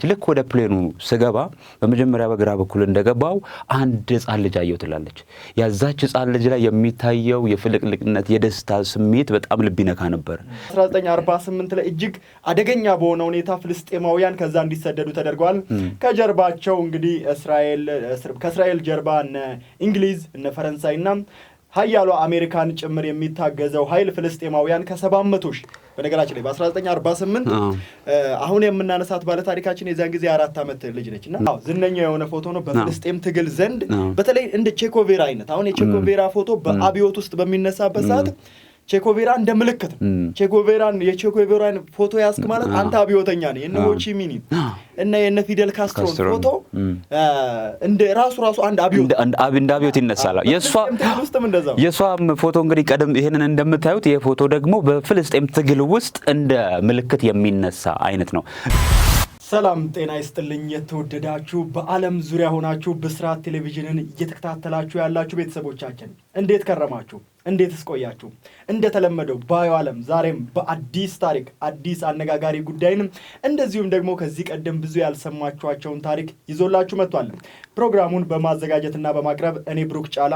ልክ ወደ ፕሌኑ ስገባ በመጀመሪያ በግራ በኩል እንደገባው አንድ ሕፃን ልጅ አየሁ ትላለች። ያዛች ሕፃን ልጅ ላይ የሚታየው የፍልቅልቅነት የደስታ ስሜት በጣም ልብ ይነካ ነበር። 1948 ላይ እጅግ አደገኛ በሆነ ሁኔታ ፍልስጤማውያን ከዛ እንዲሰደዱ ተደርገዋል። ከጀርባቸው እንግዲህ ከእስራኤል ጀርባ እነ እንግሊዝ እነ ፈረንሳይና ሀያሏ አሜሪካን ጭምር የሚታገዘው ኃይል ፍልስጤማውያን ከ700 ሺህ በነገራችን ላይ በ1948 አሁን የምናነሳት ባለ ታሪካችን የዛን ጊዜ 4 ዓመት ልጅ ነችና ዝነኛ የሆነ ፎቶ ነው በፍልስጤም ትግል ዘንድ በተለይ እንደ ቼኮቬራ አይነት አሁን የቼኮቬራ ፎቶ በአብዮት ውስጥ በሚነሳበት ሰዓት ቼኮቬራ እንደ ምልክት የቼኮቬራን ፎቶ ያስክ ማለት አንተ አብዮተኛ ነህ። የነ ሆቺ ሚኒ እና የነ ፊደል ካስትሮ ፎቶ እንደ ራሱ አንድ አብዮት ይነሳል። የሷም ፎቶ እንግዲህ ቀደም ይሄንን እንደምታዩት ይሄ ፎቶ ደግሞ በፍልስጤም ትግል ውስጥ እንደ ምልክት የሚነሳ አይነት ነው። ሰላም ጤና ይስጥልኝ። የተወደዳችሁ በዓለም ዙሪያ ሆናችሁ ብስራት ቴሌቪዥንን እየተከታተላችሁ ያላችሁ ቤተሰቦቻችን እንዴት ከረማችሁ? እንዴትስ ቆያችሁ? እንደተለመደው ባዮ ዓለም ዛሬም በአዲስ ታሪክ አዲስ አነጋጋሪ ጉዳይንም እንደዚሁም ደግሞ ከዚህ ቀደም ብዙ ያልሰማችኋቸውን ታሪክ ይዞላችሁ መጥቷል። ፕሮግራሙን በማዘጋጀትና በማቅረብ እኔ ብሩክ ጫላ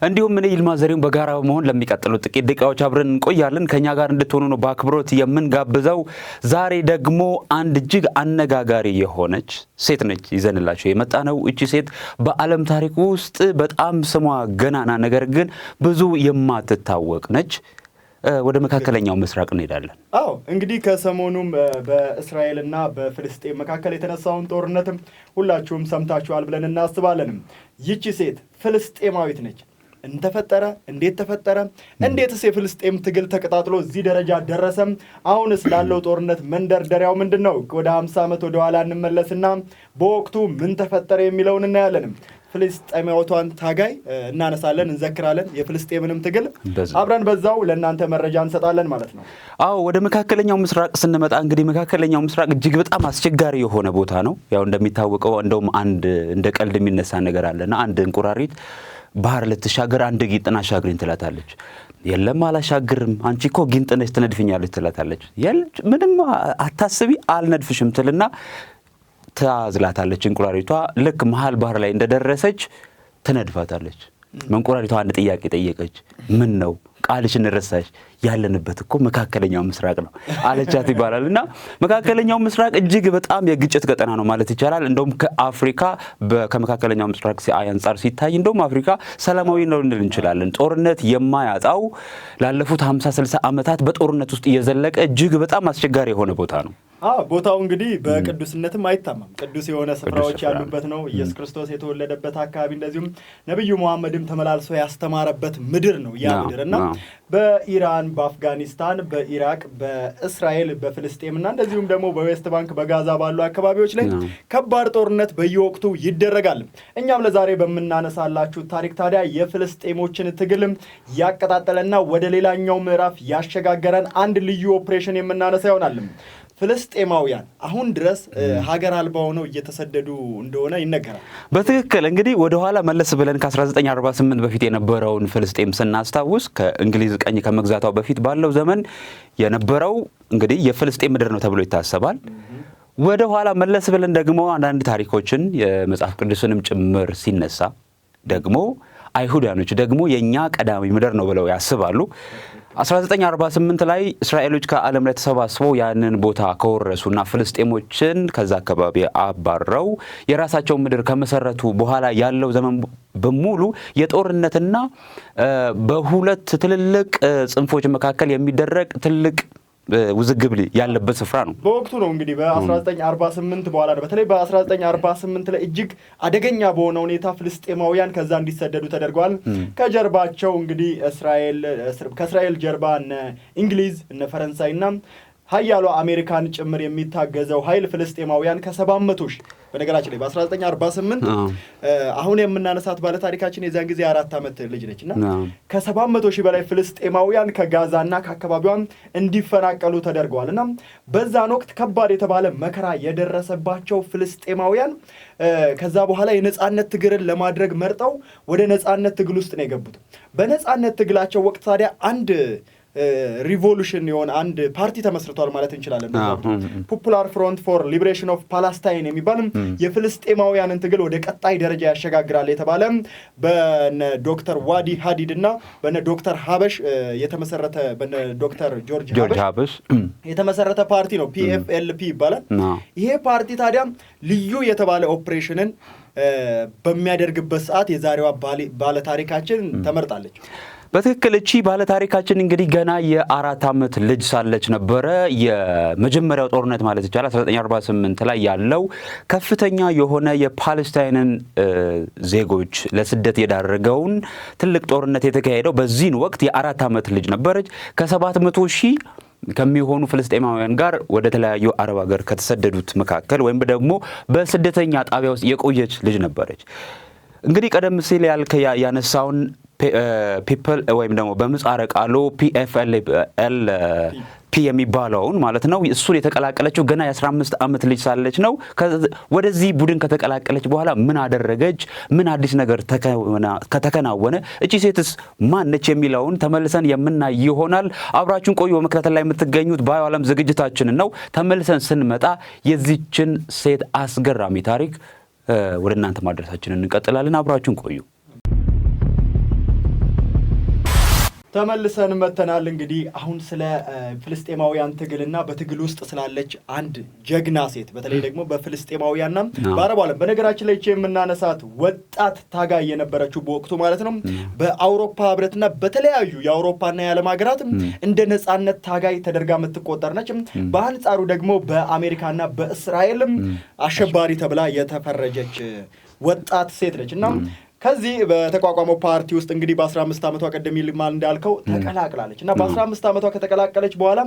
እንዲሁም ምን ይልማ ዘሪሁን በጋራ በመሆን ለሚቀጥሉት ጥቂት ደቂቃዎች አብረን እንቆያለን። ከኛ ጋር እንድትሆኑ ነው በአክብሮት የምንጋብዘው። ዛሬ ደግሞ አንድ እጅግ አነጋጋሪ የሆነች ሴት ነች ይዘንላችሁ የመጣ ነው። እቺ ሴት በዓለም ታሪክ ውስጥ በጣም ስሟ ገናና ነገር ግን ብዙ የማትታወቅ ነች። ወደ መካከለኛው ምስራቅ እንሄዳለን። እንግዲህ ከሰሞኑም በእስራኤልና በፍልስጤም መካከል የተነሳውን ጦርነትም ሁላችሁም ሰምታችኋል ብለን እናስባለን። ይቺ ሴት ፍልስጤማዊት ነች። እንተፈጠረ እንዴት ተፈጠረ? እንዴትስ የፍልስጤም ትግል ተቀጣጥሎ እዚህ ደረጃ ደረሰም? አሁንስ ላለው ጦርነት መንደርደሪያው ምንድነው? ወደ 50 ዓመት ወደ ኋላ እንመለስና በወቅቱ ምን ተፈጠረ የሚለውን እናያለን። ፍልስጤማዊቷን ታጋይ እናነሳለን፣ እንዘክራለን። የፍልስጤምንም ትግል አብረን በዛው ለእናንተ መረጃ እንሰጣለን ማለት ነው። ወደ መካከለኛው ምስራቅ ስንመጣ እንግዲህ መካከለኛው ምስራቅ እጅግ በጣም አስቸጋሪ የሆነ ቦታ ነው። ያው እንደሚታወቀው እንደውም አንድ እንደ ቀልድ የሚነሳ ነገር አለና አንድ እንቁራሪት ባህር ልትሻገር አንድ ጊንጥን አሻግሪኝ ትላታለች። የለም አላሻግርም፣ አንቺ እኮ ጊንጥ ነሽ ትነድፊኛለች ትላታለች። ምንም አታስቢ አልነድፍሽም ትልና ታዝላታለች። እንቁራሪቷ ልክ መሃል ባህር ላይ እንደደረሰች ትነድፋታለች። እንቁራሪቷ አንድ ጥያቄ ጠየቀች። ምን ነው ቃልሽን ረሳሽ? ያለንበት እኮ መካከለኛው ምስራቅ ነው አለቻት ይባላልና መካከለኛው ምስራቅ እጅግ በጣም የግጭት ቀጠና ነው ማለት ይቻላል። እንደውም ከአፍሪካ ከመካከለኛው ምስራቅ አንፃር ሲታይ እንደውም አፍሪካ ሰላማዊ ነው ልንል እንችላለን። ጦርነት የማያጣው ላለፉት 50-60 ዓመታት በጦርነት ውስጥ እየዘለቀ እጅግ በጣም አስቸጋሪ የሆነ ቦታ ነው። ቦታው እንግዲህ በቅዱስነትም አይታማም። ቅዱስ የሆነ ስፍራዎች ያሉበት ነው። ኢየሱስ ክርስቶስ የተወለደበት አካባቢ እንደዚሁም ነብዩ መሐመድም ተመላልሶ ያስተማረበት ምድር ነው ያ ምድርና በኢራን፣ በአፍጋኒስታን፣ በኢራቅ፣ በእስራኤል፣ በፍልስጤምና እንደዚሁም ደግሞ በዌስት ባንክ በጋዛ ባሉ አካባቢዎች ላይ ከባድ ጦርነት በየወቅቱ ይደረጋል። እኛም ለዛሬ በመናነሳላችሁ ታሪክ ታዲያ የፍልስጤሞችን ትግልም ያቀጣጠለና ወደ ሌላኛው ምዕራፍ ያሸጋገረን አንድ ልዩ ኦፕሬሽን የምናነሳ ይሆናል። ፍልስጤማውያን አሁን ድረስ ሀገር አልባ ሆነው እየተሰደዱ እንደሆነ ይነገራል። በትክክል እንግዲህ ወደ ኋላ መለስ ብለን ከ1948 በፊት የነበረውን ፍልስጤም ስናስታውስ ከእንግሊዝ ቀኝ ከመግዛቷ በፊት ባለው ዘመን የነበረው እንግዲህ የፍልስጤም ምድር ነው ተብሎ ይታሰባል። ወደ ኋላ መለስ ብለን ደግሞ አንዳንድ ታሪኮችን የመጽሐፍ ቅዱስንም ጭምር ሲነሳ ደግሞ አይሁዳኖች ደግሞ የኛ ቀዳሚ ምድር ነው ብለው ያስባሉ። 1948 ላይ እስራኤሎች ከዓለም ላይ ተሰባስበው ያንን ቦታ ከወረሱና ፍልስጤሞችን ከዛ አካባቢ አባረው የራሳቸው ምድር ከመሰረቱ በኋላ ያለው ዘመን በሙሉ የጦርነትና በሁለት ትልልቅ ጽንፎች መካከል የሚደረግ ትልቅ ውዝግብ ያለበት ስፍራ ነው። በወቅቱ ነው እንግዲህ በ1948 በኋላ በተለይ በ1948 ላይ እጅግ አደገኛ በሆነ ሁኔታ ፍልስጤማውያን ከዛ እንዲሰደዱ ተደርገዋል። ከጀርባቸው እንግዲህ ከእስራኤል ጀርባ እነ እንግሊዝ እነ ፈረንሳይና ሀያሏ አሜሪካን ጭምር የሚታገዘው ኃይል ፍልስጤማውያን ከ700 ሺህ በነገራችን ላይ በ1948 አሁን የምናነሳት ባለ ታሪካችን የዛን ጊዜ 4 ዓመት ልጅ ነችና ከ700 ሺህ በላይ ፍልስጤማውያን ከጋዛና ከአካባቢዋም እንዲፈናቀሉ ተደርገዋልና በዛን ወቅት ከባድ የተባለ መከራ የደረሰባቸው ፍልስጤማውያን ከዛ በኋላ የነጻነት ትግልን ለማድረግ መርጠው ወደ ነጻነት ትግል ውስጥ ነው የገቡት። በነጻነት ትግላቸው ወቅት ታዲያ አንድ ሪቮሉሽን የሆነ አንድ ፓርቲ ተመስርቷል ማለት እንችላለን። ፖፑላር ፍሮንት ፎር ሊበሬሽን ኦፍ ፓለስታይን የሚባል የፍልስጤማውያንን ትግል ወደ ቀጣይ ደረጃ ያሸጋግራል የተባለ በነ ዶክተር ዋዲ ሀዲድ እና በነ ዶክተር ሀበሽ የተመሰረተ በነ ዶክተር ጆርጅ ሀበሽ የተመሰረተ ፓርቲ ነው። PFLP ይባላል። ይሄ ፓርቲ ታዲያ ልዩ የተባለ ኦፕሬሽንን በሚያደርግበት ሰዓት የዛሬዋ ባለታሪካችን ተመርጣለች። በትክክል እቺ ባለታሪካችን እንግዲህ ገና የ4 ዓመት ልጅ ሳለች ነበረ የመጀመሪያው ጦርነት ማለት ይቻላል 1948 ላይ ያለው ከፍተኛ የሆነ የፓለስታይንን ዜጎች ለስደት የዳረገውን ትልቅ ጦርነት የተካሄደው በዚህን ወቅት የ4 ዓመት ልጅ ነበረች። ከ700,000 ከሚሆኑ ፍልስጤማውያን ጋር ወደ ተለያዩ አረብ ሀገር ከተሰደዱት መካከል ወይም ደግሞ በስደተኛ ጣቢያ ውስጥ የቆየች ልጅ ነበረች። እንግዲህ ቀደም ሲል ያነሳውን ፒፕል ወይም ደግሞ በምህጻረ ቃሉ PFLP የሚባለውን ማለት ነው እሱን የተቀላቀለችው ገና የ15 ዓመት ልጅ ሳለች ነው። ወደዚህ ቡድን ከተቀላቀለች በኋላ ምን አደረገች? ምን አዲስ ነገር ከተከናወነ? እቺ ሴትስ ማን ነች የሚለውን ተመልሰን የምናይ ይሆናል። አብራችሁን ቆዩ። በመከታተል ላይ የምትገኙት ባዮ ዓለም ዝግጅታችንን ነው። ተመልሰን ስንመጣ የዚችን ሴት አስገራሚ ታሪክ ወደ እናንተ ማድረሳችንን እንቀጥላለን። አብራችሁን ቆዩ። ተመልሰን መተናል። እንግዲህ አሁን ስለ ፍልስጤማውያን ትግልና በትግል ውስጥ ስላለች አንድ ጀግና ሴት በተለይ ደግሞ በፍልስጤማውያንና በአረብ ዓለም በነገራችን ላይ የምናነሳት ወጣት ታጋይ የነበረችው በወቅቱ ማለት ነው በአውሮፓ ህብረትና በተለያዩ የአውሮፓና የዓለም ሀገራት እንደ ነጻነት ታጋይ ተደርጋ የምትቆጠር ነች። በአንጻሩ ደግሞ በአሜሪካና በእስራኤል አሸባሪ ተብላ የተፈረጀች ወጣት ሴት ነች እና ከዚህ በተቋቋመው ፓርቲ ውስጥ እንግዲህ በ15 ዓመቷ ቀደም ይልማል እንዳልከው ተቀላቅላለች እና በ15 ዓመቷ ከተቀላቀለች በኋላ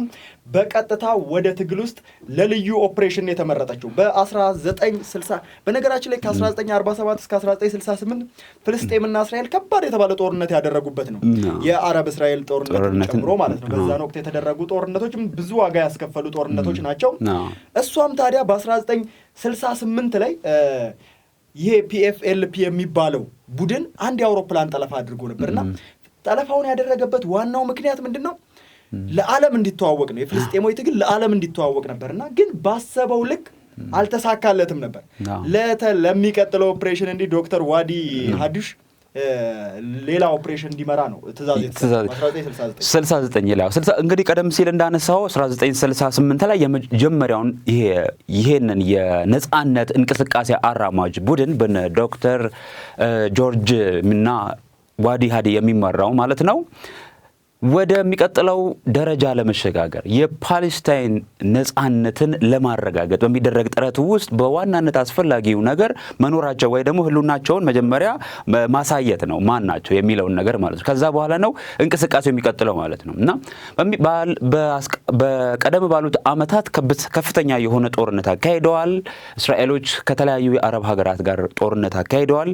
በቀጥታ ወደ ትግል ውስጥ ለልዩ ኦፕሬሽን የተመረጠችው በ1960 በነገራችን ላይ ከ1947 እስከ 1968 ፍልስጤምና እስራኤል ከባድ የተባለ ጦርነት ያደረጉበት ነው። የአረብ እስራኤል ጦርነት ጨምሮ ማለት ነው። በዛን ወቅት የተደረጉ ጦርነቶች ብዙ ዋጋ ያስከፈሉ ጦርነቶች ናቸው። እሷም ታዲያ በ1968 ላይ ይሄ PFLP የሚባለው ቡድን አንድ የአውሮፕላን ጠለፋ አድርጎ ነበርና ጠለፋውን ያደረገበት ዋናው ምክንያት ምንድነው? ለዓለም እንዲተዋወቅ ነው። የፍልስጤማዊ ትግል ለዓለም እንዲተዋወቅ ነበርና ግን ባሰበው ልክ አልተሳካለትም ነበር። ለሚቀጥለው ኦፕሬሽን እንዲ ዶክተር ዋዲ ሀዲሽ ሌላ ኦፕሬሽን እንዲመራ ነው ትእዛዝ 69 ላይ እንግዲህ ቀደም ሲል እንዳነሳው 1968 ላይ የመጀመሪያውን ይሄንን የነጻነት እንቅስቃሴ አራማጅ ቡድን በነ ዶክተር ጆርጅ እና ዋዲ ሀዲ የሚመራው ማለት ነው ወደሚቀጥለው ደረጃ ለመሸጋገር የፓለስታይን ነጻነትን ለማረጋገጥ በሚደረግ ጥረት ውስጥ በዋናነት አስፈላጊው ነገር መኖራቸው ወይ ደግሞ ህልውናቸውን መጀመሪያ ማሳየት ነው። ማን ናቸው የሚለውን ነገር ማለት ነው። ከዛ በኋላ ነው እንቅስቃሴው የሚቀጥለው ማለት ነው እና በቀደም ባሉት ዓመታት ከፍተኛ የሆነ ጦርነት አካሂደዋል። እስራኤሎች ከተለያዩ የአረብ ሀገራት ጋር ጦርነት አካሂደዋል።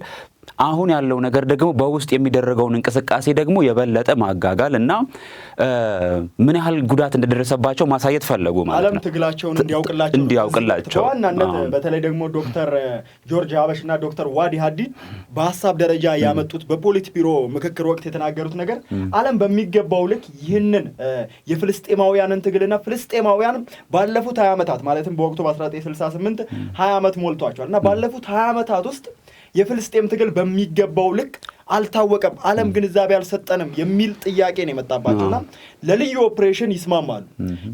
አሁን ያለው ነገር ደግሞ በውስጥ የሚደረገውን እንቅስቃሴ ደግሞ የበለጠ ማጋጋል እና ምን ያህል ጉዳት እንደደረሰባቸው ማሳየት ፈለጉ ማለት ነው። ዓለም ትግላቸውን እንዲያውቅላቸው በዋናነት በተለይ ደግሞ ዶክተር ጆርጅ ሀበሽና ዶክተር ዋዲ ሀዲ በሐሳብ ደረጃ ያመጡት በፖሊት ቢሮ ምክክር ወቅት የተናገሩት ነገር ዓለም በሚገባው ልክ ይህንን የፍልስጤማውያንን ትግልና ፍልስጤማውያን ባለፉት 20 ዓመታት ማለትም በወቅቱ በ1968 20 ዓመት ሞልቷቸዋል እና ባለፉት 20 ዓመታት ውስጥ የፍልስጤም ትግል በሚገባው ልክ አልታወቀም፣ ዓለም ግንዛቤ አልሰጠንም የሚል ጥያቄ ነው የመጣባቸውና ለልዩ ኦፕሬሽን ይስማማሉ።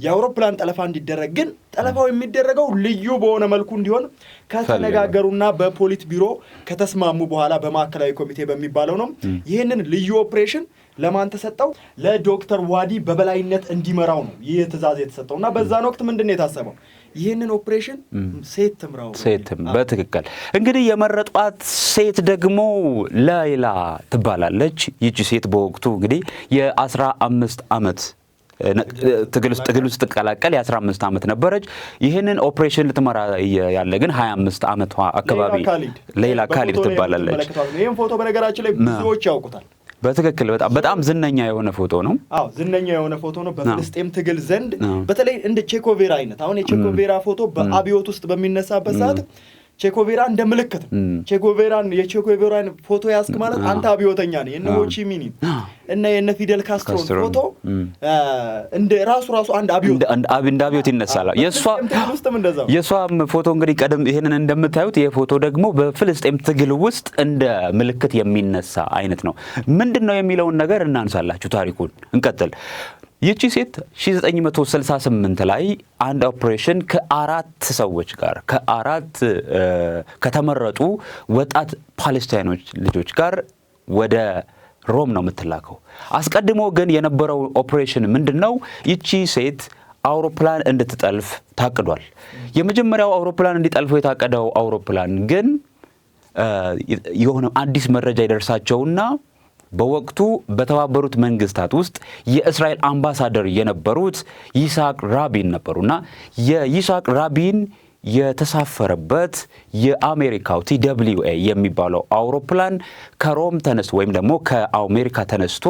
የአውሮፕላን ጠለፋ እንዲደረግ ግን ጠለፋው የሚደረገው ልዩ በሆነ መልኩ እንዲሆን ከተነጋገሩና በፖሊት ቢሮ ከተስማሙ በኋላ በማዕከላዊ ኮሚቴ በሚባለው ነው ይህንን ልዩ ኦፕሬሽን ለማን ተሰጠው? ለዶክተር ዋዲ በበላይነት እንዲመራው ነው ይህ ትእዛዝ የተሰጠውና በዛን ወቅት ምንድነው የታሰበው? ይህንን ኦፕሬሽን ሴት ትምራው። በትክክል እንግዲህ የመረጧት ሴት ደግሞ ላይላ ትባላለች። ይቺ ሴት በወቅቱ እንግዲህ የ15 ዓመት ትግል ውስጥ ተቀላቀለ። የ15 ዓመት ነበረች። ይህንን ኦፕሬሽን ልትመራ ያለ ግን 25 ዓመቷ አካባቢ ሌላ ካሊድ ትባላለች። ይህን ፎቶ በነገራችን ላይ ብዙዎች ያውቁታል። በትክክል በጣም ዝነኛ የሆነ ፎቶ ነው። አዎ ዝነኛ የሆነ ፎቶ ነው በፍልስጤም ትግል ዘንድ በተለይ እንደ ቼኮቬራ አይነት። አሁን የቼኮቬራ ፎቶ በአብዮት ውስጥ በሚነሳበት ሰዓት ቼኮቬራ እንደ ምልክት የቼኮቬራን ፎቶ ያስክ ማለት አንተ አብዮተኛ ነህ። የነ ሆቺሚኒ እና የነ ፊደል ካስትሮን ፎቶ እንደ ራሱ አንድ አብዮት ይነሳል። የሷም ፎቶ እንግዲህ ቀደም ይሄንን እንደምታዩት ይሄ ፎቶ ደግሞ በፍልስጤም ትግል ውስጥ እንደ ምልክት የሚነሳ አይነት ነው። ምንድነው የሚለውን ነገር እናንሳላችሁ። ታሪኩን እንቀጥል። ይቺ ሴት 1968 ላይ አንድ ኦፕሬሽን ከአራት ከተመረጡ ወጣት ፓለስታይኖች ልጆች ጋር ወደ ሮም ነው የምትላከው። አስቀድሞ ግን የነበረው ኦፕሬሽን ምንድነው? ይቺ ሴት አውሮፕላን እንድትጠልፍ ታቅዷል። የመጀመሪያው አውሮፕላን እንዲጠልፈው የታቀደው አውሮፕላን ግን የሆነ አዲስ መረጃ ይደርሳቸውና በወቅቱ በተባበሩት መንግስታት ውስጥ የእስራኤል አምባሳደር የነበሩት ይስሐቅ ራቢን ነበሩና የይስሐቅ ራቢን የተሳፈረበት የአሜሪካው TWA የሚባለው አውሮፕላን ከሮም ተነስቶ ወይም ደግሞ ከአሜሪካ ተነስቶ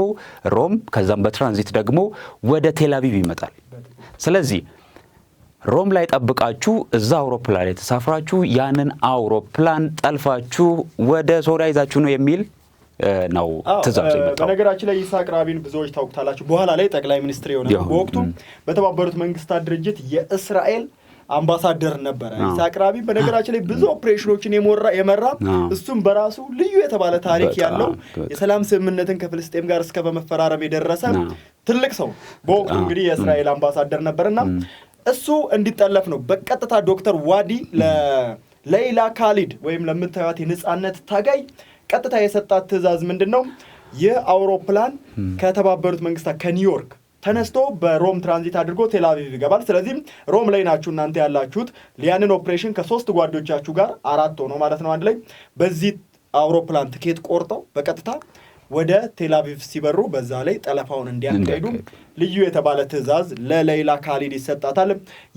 ሮም ከዛም በትራንዚት ደግሞ ወደ ቴልአቪቭ ይመጣል። ስለዚህ ሮም ላይ ጠብቃችሁ እዛ አውሮፕላን ላይ ተሳፍራችሁ ያንን አውሮፕላን ጠልፋችሁ ወደ ሶሪያ ይዛችሁ ነው የሚል ነው ትዕዛዝ የመጣው። በነገራችን ላይ ይስሐቅ ራቢን ብዙዎች ታውቁታላችሁ። በኋላ ላይ ጠቅላይ ሚኒስትር የሆነው በወቅቱ በተባበሩት መንግስታት ድርጅት የእስራኤል አምባሳደር ነበረ። ይስሐቅ ራቢን በነገራችን ላይ ብዙ ኦፕሬሽኖችን የመራ እሱም በራሱ ልዩ የተባለ ታሪክ ያለው የሰላም ስምምነትን ከፍልስጤም ጋር እስከ በመፈራረም የደረሰ ትልቅ ሰው በወቅቱ እንግዲህ የእስራኤል አምባሳደር ነበርና እሱ እንዲጠለፍ ነው በቀጥታ ዶክተር ዋዲ ለሌይላ ካሊድ ወይም ለምታዩት የነጻነት ታጋይ ቀጥታ የሰጣት ትዕዛዝ ምንድነው? የአውሮፕላን ከተባበሩት መንግስታት ከኒውዮርክ ተነስቶ በሮም ትራንዚት አድርጎ ቴልአቪቭ ይገባል። ስለዚህ ሮም ላይ ናችሁ እናንተ ያላችሁት። ሊያንን ኦፕሬሽን ከ3 ጓዶቻችሁ ጋር 4 ሆኖ ማለት ነው አንድ ላይ በዚህ አውሮፕላን ትኬት ቆርጠው በቀጥታ ወደ ቴልአቪቭ ሲበሩ በዛ ላይ ጠለፋውን እንዲያካሂዱ ልዩ የተባለ ትዕዛዝ ለሌይላ ካሊድ ይሰጣታል።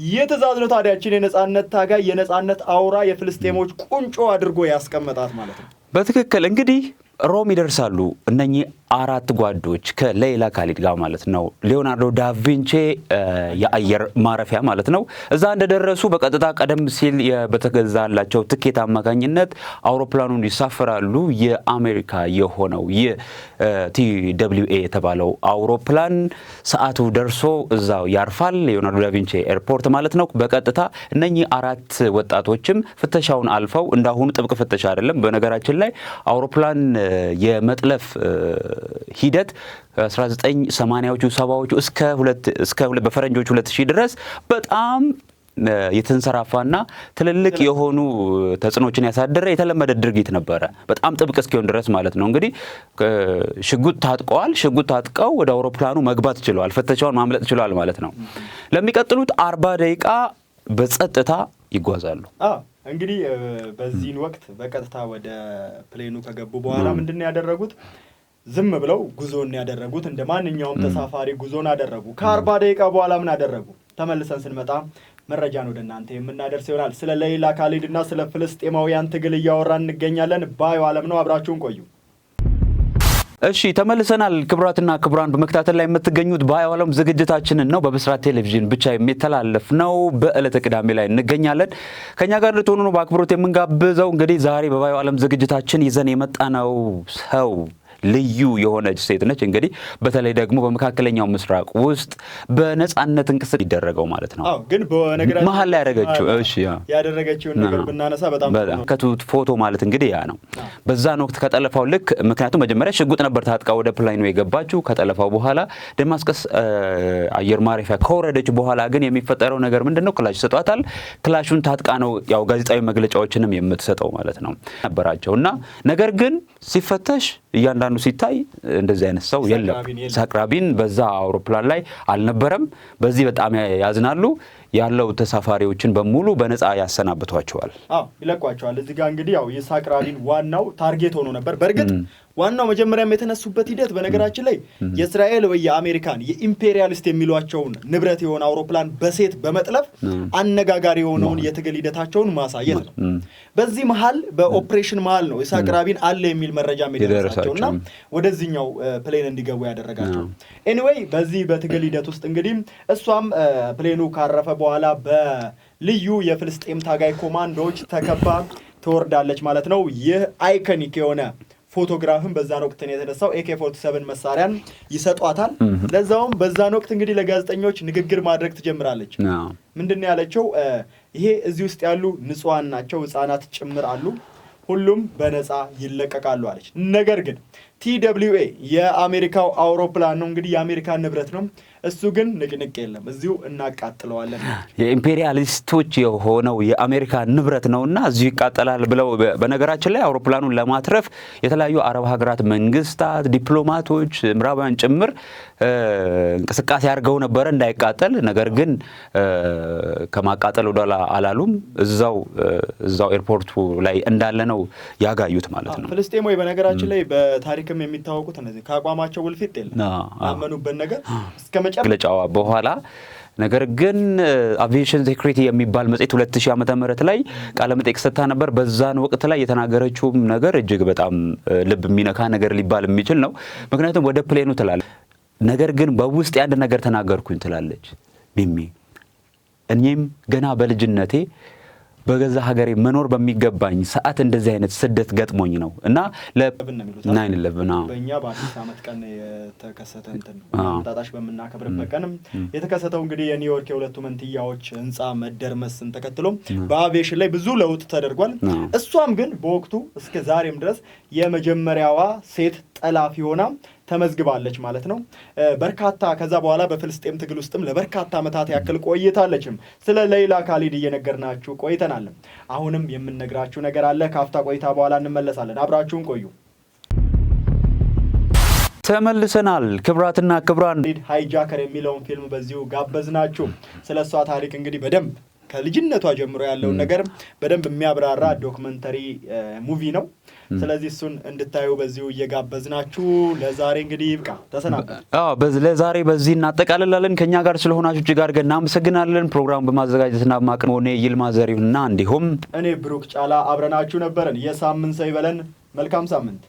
ይህ ትዕዛዝ ነው ታዲያችን የነጻነት ታጋይ የነጻነት አውራ የፍልስጤሞች ቁንጮ አድርጎ ያስቀመጣት ማለት ነው። በትክክል እንግዲህ ሮም ይደርሳሉ እነኚህ 4 ጓዶች ከሌይላ ካሊድ ጋር ማለት ነው። ሊዮናርዶ ዳቪንቺ የአየር ማረፊያ ማለት ነው። እዛ እንደደረሱ በቀጥታ ቀደም ሲል በተገዛላቸው ትኬት አማካኝነት አውሮፕላኑን ይሳፈራሉ። የአሜሪካ የሆነው TWA የተባለው አውሮፕላን ሰዓቱ ደርሶ እዛው ያርፋል፣ ሊዮናርዶ ዳቪንቺ ኤርፖርት ማለት ነው። በቀጥታ እነኚህ 4 ወጣቶችም ፍተሻውን አልፈው እንዳሁኑ ጥብቅ ፍተሻ አይደለም። በነገራችን ላይ አውሮፕላን የመጥለፍ ሂደት 1980ዎቹ 70ዎቹ እስከ በፈረንጆቹ 2000 ድረስ በጣም የተንሰራፋና ትልልቅ የሆኑ ተጽዕኖችን ያሳደረ የተለመደ ድርጊት ነበረ። በጣም ጥብቅ እስኪሆን ድረስ ማለት ነው። እንግዲህ ሽጉጥ ታጥቀው ወደ አውሮፕላኑ መግባት ችለዋል፣ ፍተሻውን ማምለጥ ችለዋል ማለት ነው። ለሚቀጥሉት 40 ደቂቃ በጸጥታ ይጓዛሉ። እንግዲህ በዚህን ወቅት በቀጥታ ወደ ፕሌኑ ከገቡ በኋላ ምንድነው ያደረጉት? ዝም ብለው ጉዞን ያደረጉት እንደ ማንኛውም ተሳፋሪ ጉዞን አደረጉ። ከ40 ደቂቃ በኋላ ምን አደረጉ? ተመልሰን ስንመጣ መረጃን ወደ እናንተ የምናደርስ ይሆናል። ስለ ሌይላ ካሊድና ስለ ፍልስጤማውያን ትግል እያወራን እንገኛለን። ባዩ ዓለም ነው። አብራችሁን ቆዩ። እሺ ተመልሰናል። ክቡራትና ክቡራን በመከታተል ላይ የምትገኙት ባዩ ዓለም ዝግጅታችንን ነው። በብስራት ቴሌቪዥን ብቻ የሚተላለፍ ነው። በዕለተ ቅዳሜ ላይ እንገኛለን። ከኛ ጋር ልትሆኑ ነው በአክብሮት የምንጋብዘው። እንግዲህ ዛሬ በባዩ ዓለም ዝግጅታችን ይዘን የመጣነው ሰው ልዩ የሆነች ሴት ነች። እንግዲህ በተለይ ደግሞ በመካከለኛው ምስራቅ ውስጥ በነጻነት እንቅስቃሴ ይደረገው ማለት ነው። ግን በነገራችን መሀል ላይ ያደረገችውን ነገር ብናነሳ በጣም ከቱት ፎቶ ማለት እንግዲህ ያ ነው። በዛን ወቅት ከጠለፋው ልክ ምክንያቱም መጀመሪያ ሽጉጥ ነበር ታጥቃ ወደ ፕላኑ የገባችው። ከጠለፋው በኋላ ደማስቀስ አየር ማረፊያ ከወረደች በኋላ ግን የሚፈጠረው ነገር ምንድነው? ክላሽ ሰጧታል። ክላሹን ታጥቃ ነው ያው ጋዜጣዊ መግለጫዎችንም የምትሰጠው ማለት ነው ነበራቸውና ነገር ግን ሲፈተሽ እያንዳንዱ ሲታይ እንደዚህ አይነት ሰው የለም። ይስሐቅ ራቢን በዛ አውሮፕላን ላይ አልነበረም። በዚህ በጣም ያዝናሉ። ያለው ተሳፋሪዎችን በሙሉ በነፃ ያሰናብቷቸዋል። ይለቋቸዋል። እዚህ ጋር እንግዲህ ያው ይስሐቅ ራቢን ዋናው ታርጌት ሆኖ ነበር። በእርግጥ ዋናው መጀመሪያም የተነሱበት ሂደት በነገራችን ላይ የእስራኤል ወይ የአሜሪካን የኢምፔሪያሊስት የሚሏቸውን ንብረት የሆነ አውሮፕላን በሴት በመጥለፍ አነጋጋሪ የሆነውን የትግል ሂደታቸውን ማሳየት ነው። በዚህ መሃል በኦፕሬሽን መሃል ነው ይስሐቅ ራቢን አለ የሚል መረጃ የሚደርሳቸውና ወደዚህኛው ፕሌን እንዲገቡ ያደረጋቸው። ኤኒዌይ በዚህ በትግል ሂደት ውስጥ እንግዲህ እሷም ፕሌኑ ካረፈ በኋላ ልዩ የፍልስጤም ታጋይ ኮማንዶዎች ተከባ ትወርዳለች ማለት ነው። ይህ አይኮኒክ የሆነ ፎቶግራፍን በዛን ወቅት ነው የተነሳው። AK47 መሳሪያን ይሰጧታል። ለዛውም በዛን ወቅት እንግዲህ ለጋዜጠኞች ንግግር ማድረግ ትጀምራለች። ምንድነው ያለችው? ይሄ እዚህ ውስጥ ያሉ ንጹሃን ናቸው፣ ህፃናት ጭምር አሉ፣ ሁሉም በነፃ ይለቀቃሉ አለች። ነገር ግን TWA የአሜሪካው አውሮፕላን ነው እንግዲህ የአሜሪካ ንብረት ነው። እሱ ግን ንቅንቅ የለም፣ እዚሁ እናቃጥለዋለን። የኢምፔሪያሊስቶች የሆነው የአሜሪካ ንብረት ነውና እዚሁ ይቃጠላል ብለው በነገራችን ላይ አውሮፕላኑን ለማትረፍ የተለያዩ አረብ ሀገራት መንግስታት፣ ዲፕሎማቶች፣ ምዕራባውያን ጭምር እንቅስቃሴ አድርገው ነበረ እንዳይቃጠል። ነገር ግን ከማቃጠል ወደ አላሉም። እዛው ኤርፖርቱ ላይ እንዳለ ነው ያጋዩት ማለት ነው። ፍልስጤም ወይ በነገራችን ላይ በታሪክም የሚታወቁት እነዚህ ከአቋማቸው ውልፊት የለም ያመኑበት ነገር እስከ መግለጫዋ በኋላ ነገር ግን አቪዬሽን ሴኩሪቲ የሚባል መጽሔት 2000 ዓመተ ምህረት ላይ ቃለ መጠይቅ ሰጥታ ነበር። በዛን ወቅት ላይ የተናገረችውም ነገር እጅግ በጣም ልብ የሚነካ ነገር ሊባል የሚችል ነው። ምክንያቱም ወደ ፕሌኑ ትላለች፣ ነገር ግን በውስጥ አንድ ነገር ተናገርኩኝ ትላለች ሚሚ። እኔም ገና በልጅነቴ በገዛ ሀገሬ መኖር በሚገባኝ ሰዓት እንደዚህ አይነት ስደት ገጥሞኝ ነው እና ለ9/11 በእኛ በአዲስ ዓመት ቀን የተከሰተ እንትን ነው። ጣጣሽ በምናከብርበት ቀንም የተከሰተው እንግዲህ የኒውዮርክ የሁለቱ መንትያዎች ህንፃ መደርመስን ተከትሎ በአቪዬሽን ላይ ብዙ ለውጥ ተደርጓል። እሷም ግን በወቅቱ እስከ ዛሬም ድረስ የመጀመሪያዋ ሴት ጠላፊ ሆና ተመዝግባለች ማለት ነው። በርካታ ከዛ በኋላ በፍልስጤም ትግል ውስጥም ለበርካታ ዓመታት ያክል ቆይታለችም። ስለ ሌይላ ካሊድ እየነገርናችሁ ቆይተናል። አሁንም የምንነግራችሁ ነገር አለ። ካፍታ ቆይታ በኋላ እንመለሳለን። አብራችሁን ቆዩ። ተመልሰናል። ክብራትና ክብራን ሃይጃከር የሚለውን ፊልም በዚሁ ጋበዝናችሁ። ስለሷ ታሪክ እንግዲህ በደንብ ከልጅነቷ ጀምሮ ያለውን ነገር በደንብ የሚያብራራ ዶክመንተሪ ሙቪ ነው። ስለዚህ እሱን እንድታዩ በዚሁ እየጋበዝናችሁ ለዛሬ እንግዲህ ይብቃ፣ ተሰናበትን። ለዛሬ በዚህ እናጠቃልላለን። ከኛ ጋር ስለሆናችሁ እጅግ አድርገን እናመሰግናለን። ፕሮግራም በማዘጋጀትና በማቅረብ ሆነ ይልማ ዘሪሁንና እንዲሁም እኔ ብሩክ ጫላ አብረናችሁ ነበርን። የሳምንት ሰው ይበለን። መልካም ሳምንት።